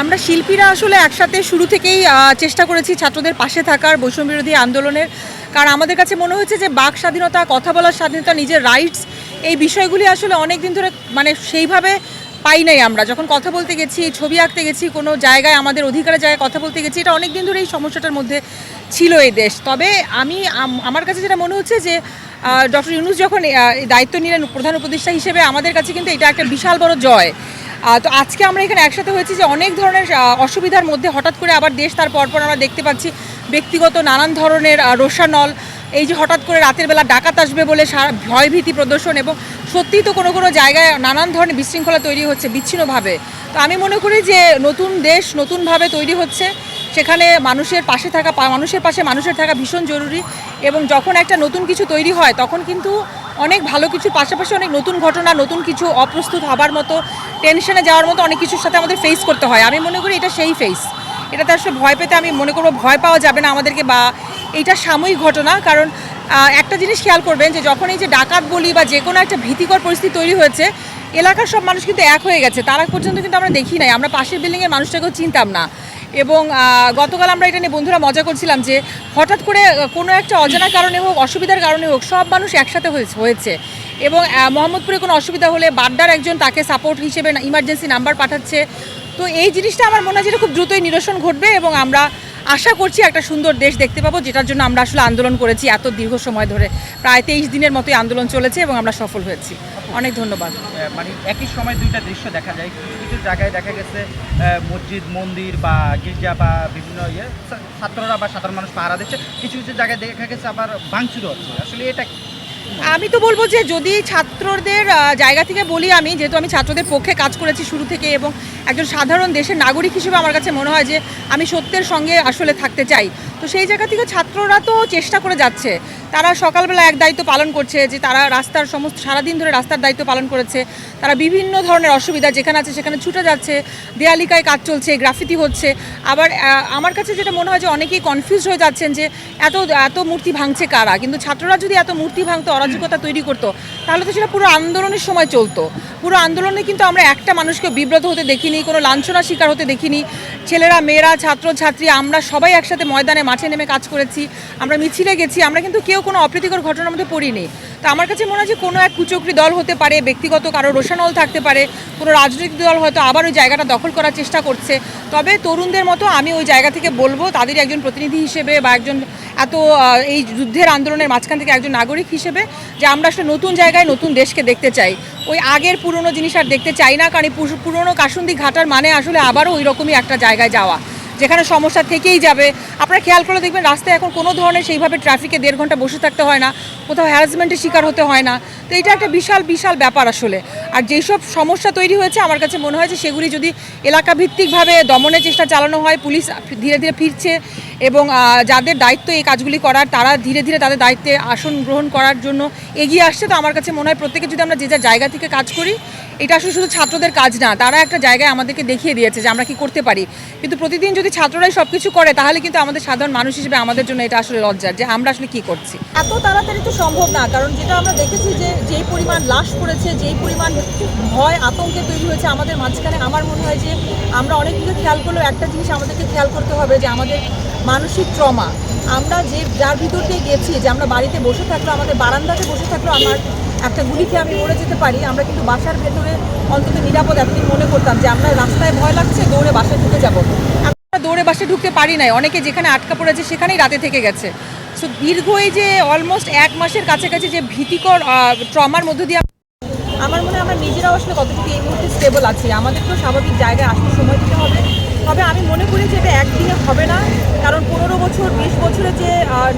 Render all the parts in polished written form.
আমরা শিল্পীরা আসলে একসাথে শুরু থেকেই চেষ্টা করেছি ছাত্রদের পাশে থাকার বৈষম্য বিরোধী আন্দোলনের। কারণ আমাদের কাছে মনে হয়েছে যে বাক স্বাধীনতা, কথা বলার স্বাধীনতা, নিজের রাইটস, এই বিষয়গুলি আসলে অনেক দিন ধরে মানে সেইভাবে পাই নাই। আমরা যখন কথা বলতে গেছি, ছবি আঁকতে গেছি, কোনো জায়গায় আমাদের অধিকারের জায়গায় কথা বলতে গেছি, এটা অনেক দিন ধরে এই সমস্যাটার মধ্যে ছিল এই দেশ। তবে আমার কাছে যেটা মনে হচ্ছে যে ডক্টর ইউনূস যখন দায়িত্ব নিলেন প্রধান উপদেষ্টা হিসেবে, আমাদের কাছে কিন্তু এটা একটা বিশাল বড় জয়। তো আজকে আমরা এখানে একসাথে হয়েছি যে অনেক ধরনের অসুবিধার মধ্যে হঠাৎ করে আবার দেশ তার পরপর আমরা দেখতে পাচ্ছি ব্যক্তিগত নানান ধরনের রোষানল, এই যে হঠাৎ করে রাতের বেলা ডাকাত আসবে বলে ভয়ভীতি প্রদর্শন, এবং সত্যিই তো কোনো কোনো জায়গায় নানান ধরনের বিশৃঙ্খলা তৈরি হচ্ছে বিচ্ছিন্নভাবে। তো আমি মনে করি যে নতুন দেশ নতুনভাবে তৈরি হচ্ছে, সেখানে মানুষের পাশে থাকা, মানুষের পাশে মানুষের থাকা ভীষণ জরুরি। এবং যখন একটা নতুন কিছু তৈরি হয় তখন কিন্তু অনেক ভালো কিছুর পাশাপাশি অনেক নতুন ঘটনা, নতুন কিছু অপ্রস্তুত হবার মতো, টেনশনে যাওয়ার মতো অনেক কিছুর সাথে আমাদের ফেস করতে হয়। আমি মনে করি এটা সেই ফেস, এটাতে আসলে ভয় পেতে আমি মনে করবো ভয় পাওয়া যাবে না আমাদেরকে, বা এইটা সাময়িক ঘটনা। কারণ একটা জিনিস খেয়াল করবেন যে যখন এই যে ডাকাত বলি বা যে কোনো একটা ভীতিকর পরিস্থিতি তৈরি হয়েছে, এলাকার সব মানুষ কিন্তু এক হয়ে গেছে। তারা পর্যন্ত কিন্তু আমরা দেখি নাই, আমরা পাশের বিল্ডিংয়ের মানুষটাকেও চিনতাম না। এবং গতকাল আমরা এটা নিয়ে বন্ধুরা মজা করছিলাম যে হঠাৎ করে কোনো একটা অজানা কারণে হোক, অসুবিধার কারণে হোক, সব মানুষ একসাথে হয়েছে। এবং মোহাম্মদপুরে কোনো অসুবিধা হলে বাড্ডার একজন তাকে সাপোর্ট হিসেবে ইমার্জেন্সি নাম্বার পাঠাচ্ছে। তো এই জিনিসটা আমার মনে হয় যেটা খুব দ্রুতই নিরসন ঘটবে, এবং আমরা আশা করছি একটা সুন্দর দেশ দেখতে পাবো, যেটার জন্য আমরা আসলে আন্দোলন করেছি এত দীর্ঘ সময় ধরে। প্রায় 23 দিনের মতোই আন্দোলন চলেছে এবং আমরা সফল হয়েছি। অনেক ধন্যবাদ। মানে একই সময় দুইটা দৃশ্য দেখা যায়, কিছু কিছু জায়গায় দেখা গেছে মসজিদ, মন্দির বা গির্জা বা বিভিন্ন ছাত্ররা বা সাধারণ মানুষ পাহারা দিচ্ছে, কিছু কিছু জায়গায় দেখা গেছে আবার ভাঙচুর হচ্ছে। আসলে এটা আমি তো বলবো যে যদি ছাত্রদের জায়গা থেকে বলি, আমি যেহেতু আমি ছাত্রদের পক্ষে কাজ করেছি শুরু থেকে, এবং একজন সাধারণ দেশের নাগরিক হিসেবে আমার কাছে মনে হয় যে আমি সত্যের সঙ্গে আসলে থাকতে চাই। তো সেই জায়গা থেকে ছাত্ররা তো চেষ্টা করে যাচ্ছে, তারা সকালবেলা এক দায়িত্ব পালন করছে যে তারা রাস্তার সমস্ত সারাদিন ধরে রাস্তার দায়িত্ব পালন করেছে। তারা বিভিন্ন ধরনের অসুবিধা যেখানে আছে সেখানে ছুটে যাচ্ছে, দেয়ালিকায় কাজ চলছে, গ্রাফিতি হচ্ছে। আবার আমার কাছে যেটা মনে হয় যে অনেকেই কনফিউজ হয়ে যাচ্ছেন যে এত মূর্তি ভাঙছে কারা। কিন্তু ছাত্ররা যদি এত মূর্তি ভাঙতো, অরাজকতা তৈরি করতো, তাহলে তো সেটা পুরো আন্দোলনের সময় চলতো। পুরো আন্দোলনে কিন্তু আমরা একটা মানুষকে বিব্রত হতে দেখিনি, কোনো লাঞ্ছনার শিকার হতে দেখিনি। ছেলেরা, মেয়েরা, ছাত্র ছাত্রী, আমরা সবাই একসাথে ময়দানে মাঠে নেমে কাজ করেছি, আমরা মিছিলে গেছি, আমরা কিন্তু কেউ কোনো অপ্রীতিকর ঘটনার মধ্যে পড়িনি। তো আমার কাছে মনে হয় যে কোনো এক কুচক্রী দল হতে পারে, ব্যক্তিগত কারো রোষানল থাকতে পারে, কোনো রাজনৈতিক দল হয়তো আবার ওই জায়গাটা দখল করার চেষ্টা করছে। তবে তরুণদের মতো আমি ওই জায়গা থেকে বলবো, তাদের একজন প্রতিনিধি হিসেবে বা একজন এই যুদ্ধের আন্দোলনের মাঝখান থেকে একজন নাগরিক হিসেবে, যে আমরা আসলে নতুন জায়গায় নতুন দেশকে দেখতে চাই। ওই আগের পুরনো জিনিস আর দেখতে চাই না, কারণ পুরনো কাসুন্দি ঘাটার মানে আসলে আবারও ওই রকমই একটা জায়গায় যাওয়া, যেখানে সমস্যা থেকেই যাবে। আপনারা খেয়াল করে দেখবেন রাস্তায় এখন কোনো ধরনের সেইভাবে ট্রাফিকে 1.5 ঘন্টা বসে থাকতে হয় না, কোথাও হ্যারাসমেন্টের শিকার হতে হয় না। তো এটা একটা বিশাল বিশাল ব্যাপার আসলে। আর যেসব সমস্যা তৈরি হয়েছে আমার কাছে মনে হয় যে সেগুলি যদি এলাকাভিত্তিকভাবে দমনের চেষ্টা চালানো হয়, পুলিশ ধীরে ধীরে ফিরছে, এবং যাদের দায়িত্ব এই কাজগুলি করার, তারা ধীরে ধীরে তাদের দায়িত্বে আসন গ্রহণ করার জন্য এগিয়ে আসছে। তো আমার কাছে মনে হয় প্রত্যেকে যদি আমরা যে যার জায়গা থেকে কাজ করি, এটা আসলে শুধু ছাত্রদের কাজ না, তারা একটা জায়গায় আমাদেরকে দেখিয়ে দিয়েছে যে আমরা কি করতে পারি। কিন্তু প্রতিদিন যদি ছাত্ররাই সব কিছু করে, তাহলে কিন্তু আমাদের সাধারণ মানুষ হিসেবে আমাদের জন্য এটা আসলে লজ্জার যে আমরা আসলে কি করছি। এত তাড়াতাড়ি তো সম্ভব না, কারণ যেটা আমরা দেখেছি যে যেই পরিমাণ লাশ পড়েছে, যেই পরিমাণ ভয় আতঙ্কে তৈরি হয়েছে আমাদের মাঝখানে, আমার মনে হয় যে আমরা অনেক দিকে খেয়াল করলেও একটা জিনিস আমাদেরকে খেয়াল করতে হবে যে আমাদের মানসিক ট্রমা, আমরা যার ভিতর দিয়ে গেছি, যে আমরা বাড়িতে বসে থাকলেও, আমাদের বারান্দাতে বসে থাকলেও আমার একটা গুলিকে আমি মরে যেতে পারি, আমরা কিন্তু বাসার ভেতরে অন্তত নিরাপদ এতদিন মনে করতাম যে আমরা রাস্তায় ভয় লাগছে দৌড়ে বাসায় ঢুকে যাবো, আমরা দৌড়ে বাসায় ঢুকতে পারি নাই। অনেকে যেখানে আটকা পড়েছে সেখানেই রাতে থেকে গেছে। সো দীর্ঘ এই যে অলমোস্ট 1 মাসের কাছাকাছি যে ভীতিকর ট্রমার মধ্য দিয়ে আমার মনে হয় আমরা নিজেরাও আসলে কতটুকু এই মুহূর্তে স্টেবল আছি, আমাদেরকেও স্বাভাবিক জায়গায় আসতে সময় দিতে হবে। তবে আমি মনে করি যে এটা একদিনে হবে না, কারণ 15 বছর 20 বছরে যে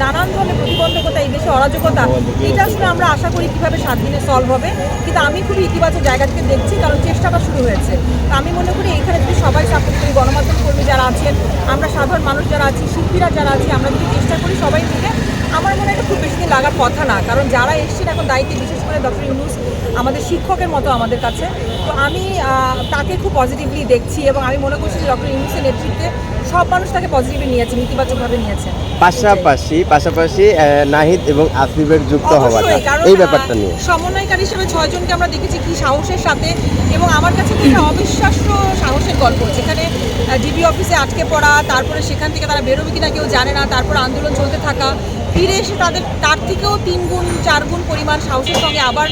নানান ধরনের প্রতিবন্ধকতা, এই দেশে অরাজকতা, এটা আসলে আমরা আশা করি কীভাবে 7 দিনে সলভ হবে। কিন্তু আমি খুবই ইতিবাচক জায়গা থেকে দেখছি, কারণ চেষ্টাটা শুরু হয়েছে। তো আমি মনে করি এখানে যদি সবাই সাপোর্ট করি, গণমাধ্যম কর্মী যারা আছেন, আমরা সাধারণ মানুষ যারা আছি, শিল্পীরা যারা আছি, আমরা যদি চেষ্টা করি সবাই মিলে, আমার মনে হয় এটা খুব বেশি দিন লাগার কথা না, কারণ যারা এসছেন এখন দায়িত্বে, বিশেষ করে ডক্টর ইউনূস আমাদের শিক্ষকের মতো আমাদের কাছে, তো আমি তাকে খুব পজিটিভলি দেখছি এবং আমি মনে করছি যে ডক্টর ইউনূসের নেতৃত্বে সব মানুষ তাকে পজিটিভলি নিয়েছে, ইতিবাচকভাবে নিয়েছে। পাশাপাশি নাহিদ এবং আসিফের যুক্ত হওয়াটা, অবশ্যই, কারণ এই ব্যাপারটা নিয়ে সমন্বয়কারী হিসেবে 6 জনকে আমরা দেখেছি কি সাহসের সাথে, এবং আমার কাছে তো এটা অবিশ্বাস্য সাহসের গল্প, যেখানে ডিবি অফিসে আটকে পড়া, তারপরে সেখান থেকে তারা বেরোবে কিনা কেউ জানে না, তারপর আন্দোলন চলতে থাকা, ফিরে এসে তার থেকেও 3 গুণ 4 গুণ পরিমাণ সাহসের সঙ্গে আবার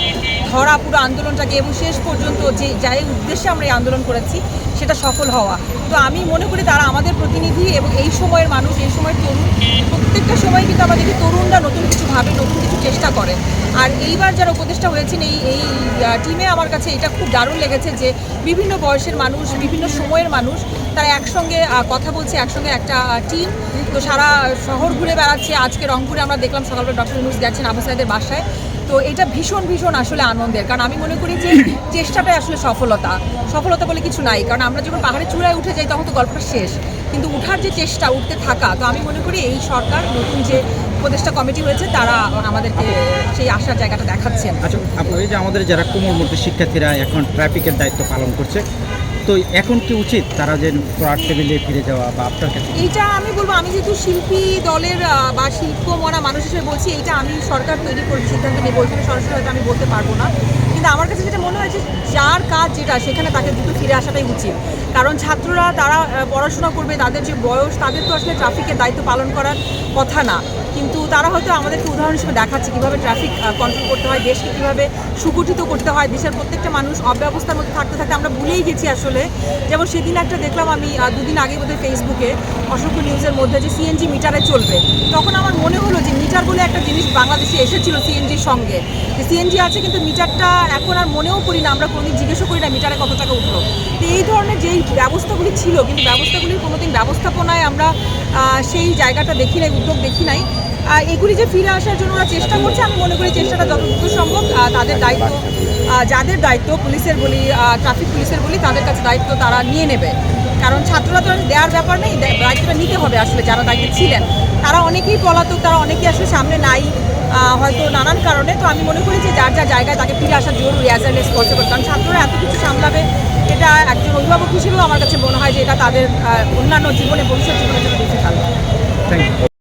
ধরা পুরো আন্দোলনটাকে, এবং শেষ পর্যন্ত যে যাই উদ্দেশ্যে আমরা এই আন্দোলন করেছি সেটা সফল হওয়া। তো আমি মনে করি তারা আমাদের প্রতিনিধি, এবং এই সময়ের মানুষ, এই সময়ের তরুণ, প্রত্যেকটা সময় কিন্তু আমরা দেখি তরুণরা নতুন কিছু ভাবে, নতুন কিছু চেষ্টা করে। আর এইবার যারা উপদেষ্টা হয়েছেন এই টিমে আমার কাছে এটা খুব দারুণ লেগেছে যে বিভিন্ন বয়সের মানুষ, বিভিন্ন সময়ের মানুষ, তারা একসঙ্গে কথা বলছে, একসঙ্গে একটা টিম। তো সারা শহর ঘুরে বেড়াচ্ছে। আজকে রংপুরে আমরা দেখলাম সকালবেলা ডক্টর ইউনূস যাচ্ছেন আবু সাইদের বাসায়। তো এটা ভীষণ ভীষণ আসলে আনন্দের, কারণ আমি মনে করি যে চেষ্টাটাই আসলে সফলতা বলে কিছু নাই, কারণ আমরা যখন পাহাড়ে চূড়ায় উঠে যাই তখন তো গল্পটা শেষ, কিন্তু উঠার যে চেষ্টা, উঠতে থাকা, তো আমি মনে করি এই সরকার, নতুন যে উপদেষ্টা কমিটি হয়েছে, তারা আমাদেরকে সেই আশার জায়গাটা দেখাচ্ছেন। আচ্ছা আপু, এই যে আমাদের যারা কোমলমতি শিক্ষার্থীরা এখন ট্রাফিকের দায়িত্ব পালন করছে, তো এখন কি উচিত তারা যে পড়ার টেবিলে ফিরে যাওয়া, বা আপনার কাছে এইটা আমি বলবো, আমি যেহেতু শিল্পী দলের বা শিল্পমনা মানুষ হিসেবে বলছি, এইটা আমি সরকার তৈরি করে সিদ্ধান্ত নেব, ওইখানে সরাসরি হয়তো আমি বলতে পারবো না, কিন্তু আমার কাছে যেটা মনে হয় যে যার কাজ যেটা, সেখানে তাকে দ্রুত ফিরে আসাটাই উচিত। কারণ ছাত্ররা তারা পড়াশোনা করবে, তাদের যে বয়স, তাদের তো আসলে ট্রাফিকের দায়িত্ব পালন করার কথা না, কিন্তু তারা হয়তো আমাদেরকে উদাহরণ হিসেবে দেখাচ্ছে কীভাবে ট্রাফিক কন্ট্রোল করতে হয়, দেশকে কীভাবে সুগঠিত করতে হয়। দেশের প্রত্যেকটা মানুষ অব্যবস্থার মধ্যে থাকতে থাকতে আমরা ভুলেই গেছি আসলে। যেমন সেদিন একটা দেখলাম আমি 2 দিন আগে বোধহয় ফেসবুকে অসংখ্য নিউজের মধ্যে যে সিএনজি মিটারে চলবে, তখন আমার মনে হলো যে মিটার বলে একটা জিনিস বাংলাদেশে এসেছিল সিএনজির সঙ্গে, যে সিএনজি আছে কিন্তু মিটারটা এখন আর মনেও করি না, আমরা কোনোদিন জিজ্ঞেসও করি না মিটারে কত টাকা উঠলো। তো এই ধরনের যেই ব্যবস্থাগুলি ছিল, কিন্তু ব্যবস্থাগুলির কোনোদিন ব্যবস্থাপনায় আমরা সেই জায়গাটা দেখি নাই, উদ্যোগ দেখি নাই। এগুলি যে ফিরে আসার জন্য ওরা চেষ্টা করছে, আমি মনে করি চেষ্টাটা যত দ্রুত সম্ভব, তাদের দায়িত্ব, যাদের দায়িত্ব পুলিশের বলি, ট্রাফিক পুলিশের বলি, তাদের কাছে দায়িত্ব তারা নিয়ে নেবে, কারণ ছাত্ররা তো দেওয়ার ব্যাপার নেই, দায়িত্বটা নিতে হবে আসলে। যারা দায়িত্বে ছিলেন তারা অনেকেই পলাতক, তারা অনেকেই আসলে সামনে নাই হয়তো নানান কারণে। তো আমি মনে করি যে যার যা জায়গায় তাকে ফিরে আসা জরুরি, অ্যাজ আর্লি অ্যাজ পসিবল, কারণ ছাত্ররা এত কিছু সামলাবে, এটা একজন অভিভাবক হিসেবেও আমার কাছে মনে হয় যে এটা তাদের অন্যান্য জীবনে, ভবিষ্যৎ জীবনের জন্য ডিফিকাল্ট। Thank you.